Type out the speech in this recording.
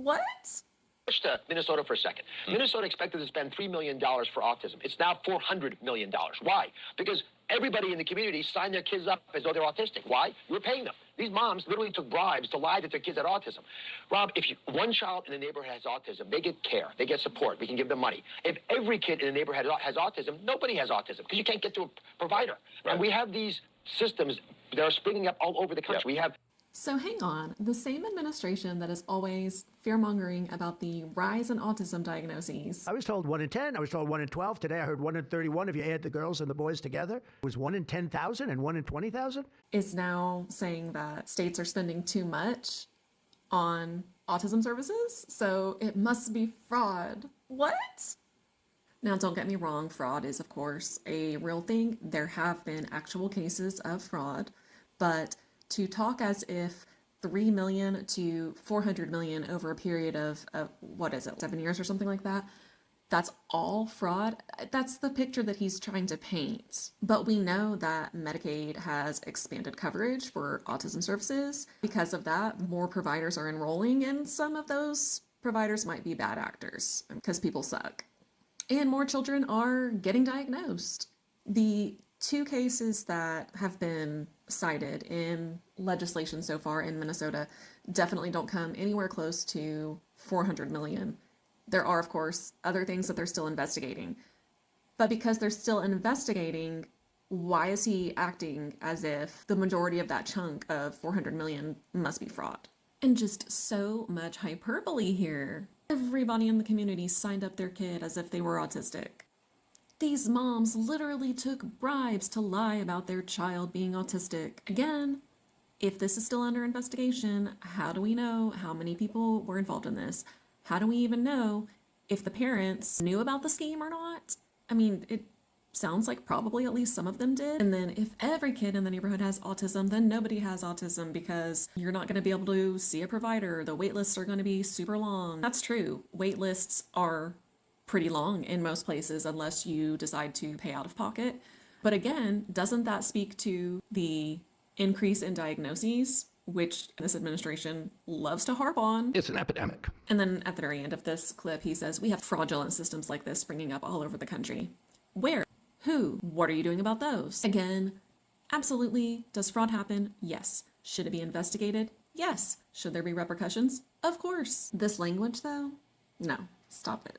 What? Switch to Minnesota for a second. Minnesota expected to spend $3 million for autism. It's now $400 million. Why? Because everybody in the community signed their kids up as though they're autistic. Why? We're paying them. These moms literally took bribes to lie that their kids had autism. Rob, if one child in the neighborhood has autism, they get care, they get support, we can give them money. If every kid in the neighborhood has autism, nobody has autism because you can't get to a provider. Right. And we have these systems that are springing up all over the country. Yep. So hang on, the same administration that is always fear-mongering about the rise in autism diagnoses. I was told 1 in 10, I was told 1 in 12. Today I heard 1 in 31 if you add the girls and the boys together. It was 1 in 10,000 and 1 in 20,000. Is now saying that states are spending too much on autism services, so it must be fraud. What? Now, don't get me wrong, fraud is, of course, a real thing. There have been actual cases of fraud, but to talk as if 3 million to 400 million over a period of what is it, 7 years or something like that, that's all fraud. That's the picture that he's trying to paint. But we know that Medicaid has expanded coverage for autism services. Because of that, more providers are enrolling, and some of those providers might be bad actors because people suck. And more children are getting diagnosed. The 2 cases that have been cited in legislation so far in Minnesota definitely don't come anywhere close to 400 million. There are, of course, other things that they're still investigating. But because they're still investigating, why is he acting as if the majority of that chunk of 400 million must be fraud? And just so much hyperbole here. Everybody in the community signed up their kid as if they were autistic. These moms literally took bribes to lie about their child being autistic. Again, if this is still under investigation, how do we know how many people were involved in this? How do we even know if the parents knew about the scheme or not? I mean, it sounds like probably at least some of them did. And then if every kid in the neighborhood has autism, then nobody has autism because you're not going to be able to see a provider. The wait lists are going to be super long. That's true. Wait lists are pretty long in most places unless you decide to pay out of pocket. But again, doesn't that speak to the increase in diagnoses, which this administration loves to harp on? It's an epidemic. And then at the very end of this clip, he says, we have fraudulent systems like this springing up all over the country. Where? Who? What are you doing about those? Again, absolutely. Does fraud happen? Yes. Should it be investigated? Yes. Should there be repercussions? Of course. This language, though? No. Stop it.